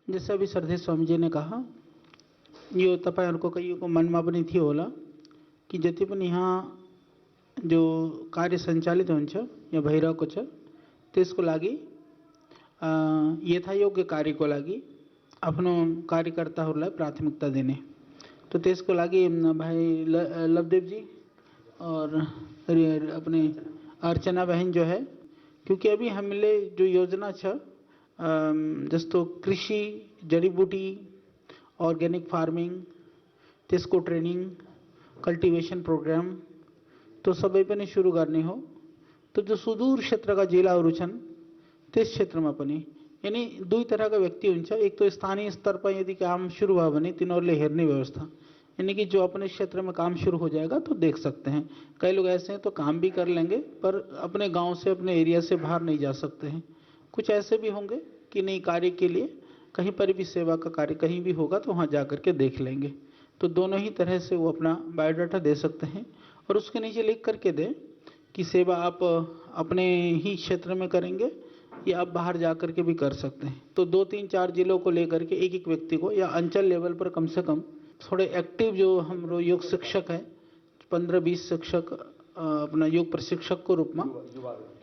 जैसे अभी श्रद्धेय स्वामी जी ने कहा, यो तपाईहरुको कहियोको मनमा पनि थियो होला कि जति पनि यहाँ जो कार्य सञ्चालित हुन्छ या भइरहेको छ त्यसको लागि यथायोग्य कार्यको लागि आफ्नो कार्यकर्ताहरूलाई प्राथमिकता दिने। तो त्यसको लागि भाई लवदेव जी और अपने अर्चना बहन जो है, क्योंकि अभी हामीले जो योजना छ जस्तो कृषि, जडीबुटी, ऑर्गेनिक फार्मिंग, त्यसको ट्रेनिङ, कल्टिवेशन प्रोग्राम तो सबै पनि सुरु गर्ने हो। तो जो सुदूर क्षेत्रका जिल्लाहरू छन् त्यस क्षेत्रमा पनि यानी दुई तरहका व्यक्ति हुन्छ। एक तो स्थानीय स्तर पर यदि काम शुरू भयो भने तिनीहरूले हेर्ने व्यवस्था, यानी कि जो अपने क्षेत्र में काम शुरू हो जाएगा तो देख सकते हैं। कई लोग ऐसे हैं तो काम भी कर लेंगे पर अपने गांव से, अपने एरिया से बाहर नहीं जा सकते हैं। कुछ ऐसे भी होंगे कि नहीं, कार्य के लिए कहीं पर भी सेवा का कार्य कहीं भी होगा तो वहाँ जा कर के देख लेंगे। तो दोनों ही तरह से वो अपना बायोडाटा दे सकते हैं और उसके नीचे लिख करके दें कि सेवा आप अपने ही क्षेत्र में करेंगे या आप बाहर जा कर के भी कर सकते हैं। तो 2, 3, 4 जिलों को लेकर के एक एक व्यक्ति को या अंचल लेवल पर कम से कम थोड़े एक्टिव जो हम योग शिक्षक हैं 15-20 शिक्षक अपना योग प्रशिक्षक को रूप में,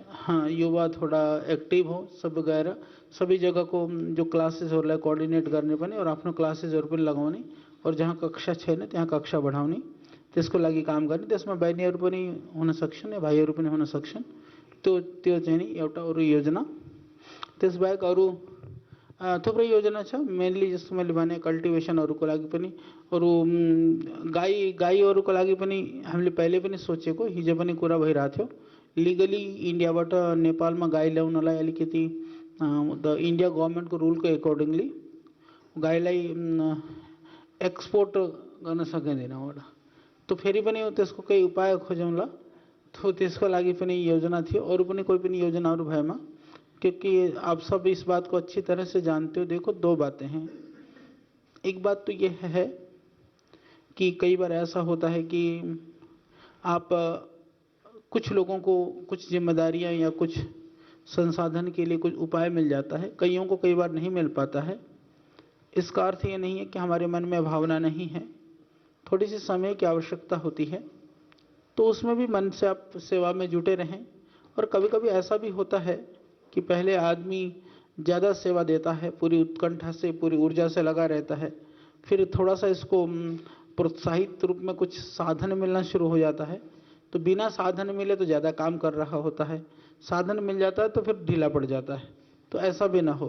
हाँ, युवा थोड़ा एक्टिव हो सब वगैरह सभी जगह को जो क्लासेस हो रहा कोऑर्डिनेट गर्ने पनि और आफ्नो क्लासेसहरु पनि लगाउने और जहाँ कक्षा छैन त्यहाँ कक्षा बढाउने, त्यसको लागि काम गर्ने। त्यसमा बहिनीहरु पनि हुन सक्छन् या भाइहरु पनि हुन सक्छन्। त्यो चाहिँ नि एउटा अरु योजना। त्यसबाहेक अरु थुप्रै योजना छ। मेनली जस्तो मैले भने कल्टिवेशनहरुको लागि पनि अरु गाईहरुको लागि पनि हामीले पहिले पनि सोचेको, हिजो पनि कुरा भइरहेको थियो। लिगली इन्डियाबाट नेपालमा गाई ल्याउनलाई अलिकति द इन्डिया गभर्नमेन्टको रुलको अकर्डिङली गाईलाई एक्सपोर्ट गर्न सकिँदैन होला। तो फेरि पनि त्यसको केही उपाय खोजौँला। तो त्यसको लागि पनि योजना थियो। अरु पनि कोही पनि योजनाहरु भएमा, क्योंकि आप सब इस बात को अच्छी तरह से जानते हो। देखो, 2 बातें हैं। एक बात तो ये है कि कई बार ऐसा होता है कि आप कुछ लोगों को कुछ जिम्मेदारियां या कुछ संसाधन के लिए कुछ उपाय मिल जाता है, कईयों को कई बार नहीं मिल पाता है। इसका अर्थ ये नहीं है कि हमारे मन में भावना नहीं है, थोड़ी सी समय की आवश्यकता होती है। तो उसमें भी मन से आप सेवा में जुटे रहें। और कभी कभी ऐसा भी होता है कि पहले आदमी ज़्यादा सेवा देता है, पूरी उत्कंठा से, पूरी ऊर्जा से लगा रहता है, फिर थोड़ा सा इसको प्रोत्साहित रूप में कुछ साधन मिलना शुरू हो जाता है। तो बिना साधन मिले तो ज़्यादा काम कर रहा होता है, साधन मिल जाता है तो फिर ढीला पड़ जाता है। तो ऐसा भी ना हो,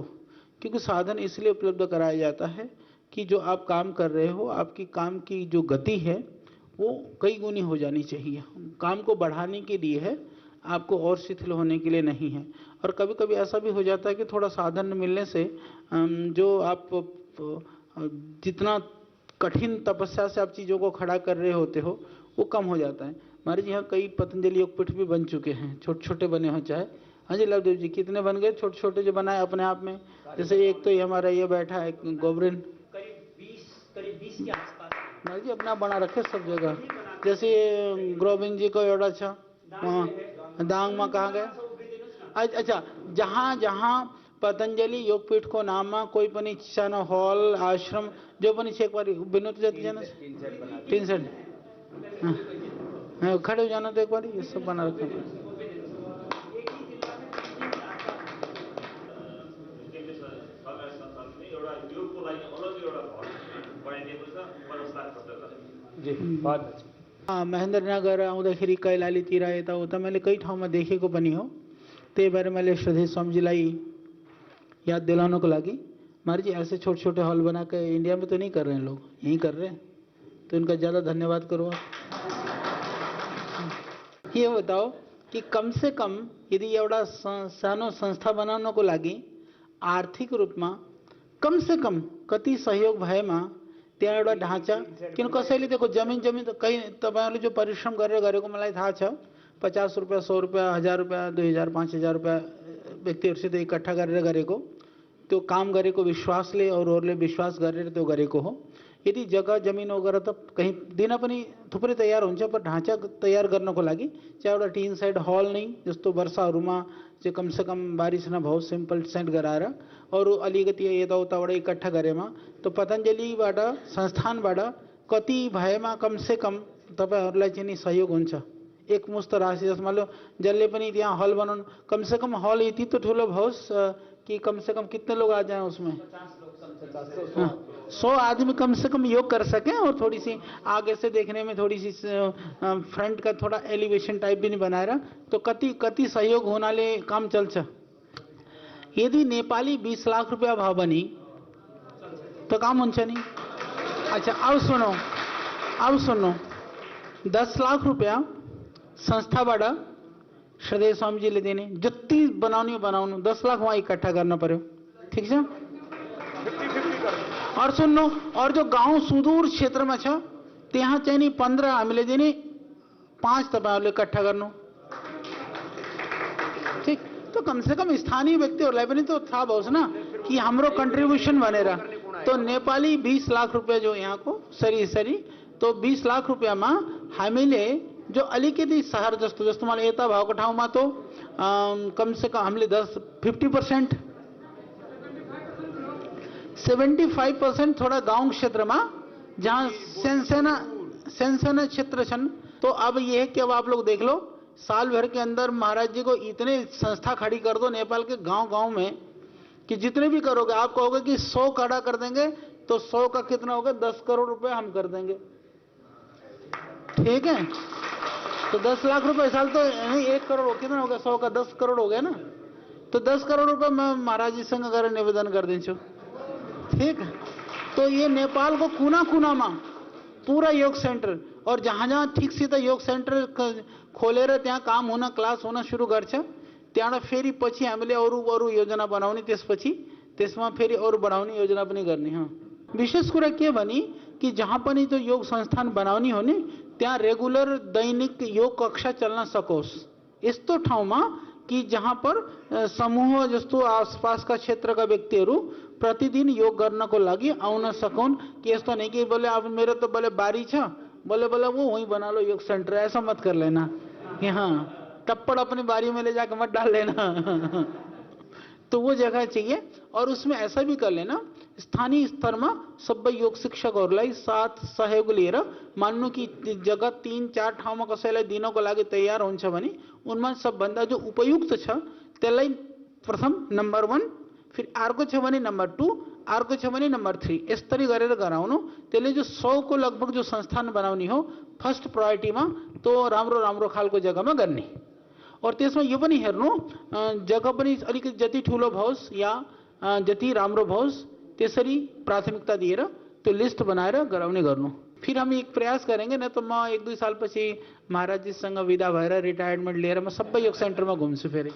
क्योंकि साधन इसलिए उपलब्ध कराया जाता है कि जो आप काम कर रहे हो, आपकी काम की जो गति है वो कई गुनी हो जानी चाहिए। काम को बढ़ाने के लिए है, आपको और शिथिल होने के लिए नहीं है। और कभी कभी ऐसा भी हो जाता है कि थोड़ा साधन मिलने से जो आप जितना कठिन तपस्या से आप चीज़ों को खड़ा कर रहे होते हो वो कम हो जाता है। हमारे यहाँ कई पतंजलि योगपीठ भी बन चुके हैं, छोटे छोटे बने हो चाहे। हाँ जी लवदेव जी, कितने बन गए छोटे छोटे जो बनाए अपने आप में? जैसे एक तो ये हमारा ये बैठा है गोबरिन, करीब 20 के आसपास हाँ जी अपना बना रखे सब जगह। जैसे गोविंद जी को एउटा छ वहाँ दांग में कहाँ गए? अच्छा, जहाँ जहाँ पतंजलि योगपीठ को नाम में कोई पनि सानो हॉल आश्रम जो पनि छ, एक बार विनोद जाति जाना 3 सेट खड़े हो जाना तो एक बार ये सब बना रखे। महेन्द्रनगर आउँदाखेरि कैलालीतिर यताउता मैले कई ठाउँमा देखेको पनि हो। त्यही भएर मैले श्रद्धेय स्वामीजीलाई याद दिलाउनको लागि, महाराज जी ऐसे छोटे छोटे हॉल बना के इंडिया में तो नहीं कर रहे हैं लोग, यहीं कर रहे हैं, तो इनका ज़्यादा धन्यवाद करो। ये बताओ कि कम से कम यदि एउटा सानो संस्था बनाउनको लागि आर्थिक रूपमा कम से कम कति सहयोग भएमा त्यहाँ एउटा ढाँचा, किन कसैले देखो जमिन त कहीं तपाईहरुले जो परिश्रम गरेर गरेको मलाई थाहा छ। 50 रुपैयाँ, 100 रुपैयाँ, 1000 रुपैयाँ, 2000, 5000 रुपैयाँ व्यक्तिहरुसित इकट्ठा गरेर गरेको, त्यो काम गरेको विश्वासले, अरूहरूले विश्वास गरेर त्यो गरेको हो। यदि जग्गा जमिन वगैरह त कहीँ दिन पनि थुप्रै तयार हुन्छ, पर ढाँचा तयार गर्नको लागि चाहिँ एउटा टिन साइड हल नै जस्तो वर्षाहरूमा चाहिँ कमसेकम बारिस नभओ सिम्पल सेट गराएर अरू अलिकति यताउताबाट इकट्ठा गरेमा त पतञ्जलिबाट संस्थानबाट कति भएमा कमसेकम तपाईँहरूलाई चाहिँ नि सहयोग हुन्छ। एकमुष्ट राशि जसमा लो जसले पनि त्यहाँ हल बनाउनु, कमसेकम हल यति तो ठुलो भओस् कि कमसेकम कितने लोग आ जाएं उसमें 100 आदमी कम से कम योग कर सकें और थोड़ी सी आगे से देखने में थोड़ी सी फ्रंट का थोड़ा एलिवेशन टाइप भी नहीं बनाए रहा तो कति कति सहयोग होनाले काम चल्छ। यदि नेपाली 20 लाख रुपया भाव बनी तो काम हुन्छ नि। अच्छा अब सुनो 10 लाख रुपया संस्थाबाट श्रद्धेय स्वामीजीले दिने, जति बनाउनु 10 लाख वहाँ इकट्ठा गर्न पर्यो, ठीक छ। और सुन्नु, और जो गाउँ सुदूर क्षेत्रमा छ त्यहाँ चाहिँ नि 15 हामीले दिने, 5 तपाईहरुले इकट्ठा गर्नु, ठीक। तो कम से कम स्थानीय व्यक्तिहरूलाई पनि तो थाहा होस् न कि हाम्रो कन्ट्रिब्युसन भनेर। तो नेपाली 20 लाख रुपया जो यहाँको सरी तो 20 लाख रुपयामा हामीले जो अलिकति शहर जस्तो मलाई यता भएको ठाउँमा तो कम से कम हामीले 50% 75% थोड़ा गांव क्षेत्र में जहाँ सेंसेना क्षेत्र छन। तो अब ये है कि अब आप लोग देख लो साल भर के अंदर महाराज जी को इतने संस्था खड़ी कर दो नेपाल के गांव में कि जितने भी करोगे आप कहोगे कि 100 खड़ा कर देंगे तो 100 का कितना होगा 10 करोड़ रुपए हम कर देंगे, ठीक है। तो 10 लाख रुपए साल तो नहीं 1 करोड़ कितना होगा, 100 का 10 करोड़ हो गया ना। तो 10 करोड़ रुपए मैं महाराज जी संग अगर निवेदन कर दीछु, ठीक। तो ये नेपाल को कुना में पूरा योग सेंटर और जहाँ ठीक सित योग सेंटर खोलेर त्यहाँ काम होना क्लास होना शुरू गर्छ, त्यहाँ फेरि पछि हामीले अरू योजना बनाउने, त्यसमा फेरि अरू बढाउने योजना पनि गर्ने। हाँ, विशेष कुरा के भनी कि जहाँ पनि तो योग संस्थान बनाउने हो नि त्यहाँ रेगुलर दैनिक योग कक्षा चल्न सकोस्। यस्तो ठाउँमा कि जहाँ पर समूह जस्तो आसपासका क्षेत्रका व्यक्तिहरू प्रतिदिन योग गर्नको लागि आउन सकुन्, कि यस्तो नहीं कि बोले अब मेरो तो बोले बारी छ बोले वो वहीं बना लो योग सेंटर, ऐसा मत कर लेना। यहाँ टप्पड़ अपनी बारी में ले जाकर मत डाल लेना तो वो जगह चाहिए। और उसमें ऐसा भी कर लेना स्थानीय स्तर में सबै योग शिक्षकहरूलाई साथ सहयोग लिएर मान्नु कि जगह 3-4 ठाउँमा कसैलाई दिनको लागि तयार हुन्छ भने उनमा सबभन्दा जो उपयुक्त छ त्यसलाई प्रथम नम्बर 1, फिर अर्को छ भने नम्बर 2, अर्को छ भने नम्बर 3, यसरी गरेर गराउनु। त्यसले जो 100 को लगभग जो संस्थान बनाउने हो फर्स्ट प्रायोरिटीमा तो राम्रो खालको जग्गामा गर्ने। और त्यसमा यो पनि हेर्नु जग्गा पनि अलिकति जति ठुलो भओस् या जति राम्रो भओस् त्यसरी प्राथमिकता दिएर त्यो लिस्ट बनाएर गराउने गर्नु। फिर हम एक प्रयास करेंगे न तो म 1-2 साल पछि महाराज जी सँग विदा भएर रिटायरमेन्ट लिएर म सबै योग सेन्टरमा घुम्छु फेरि।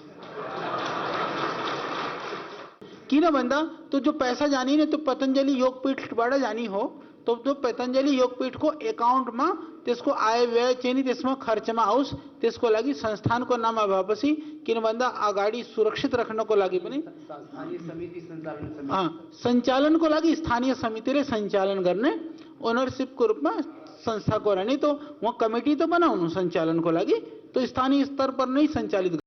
किन भन्दा तो जो पैसा जानी ने तो पतंजलि योगपीठबाट जानी हो तो जो पतंजलि योगपीठको एकाउन्टमा त्यसको आय व्यय चाहिँ नि त्यसमा खर्चमा आओस्, त्यसको लागि संस्थानको नाम भएपछि किन भन्दा अगाडि सुरक्षित राख्नको लागि पनि सञ्चालनको लागि स्थानीय समितिले सञ्चालन गर्ने ओनरशिपको रूपमा संस्थाको रहने। तो वहाँ कमिटी तो बनाउनु सञ्चालनको लागि, तो स्थानीय स्तर पर नै सञ्चालित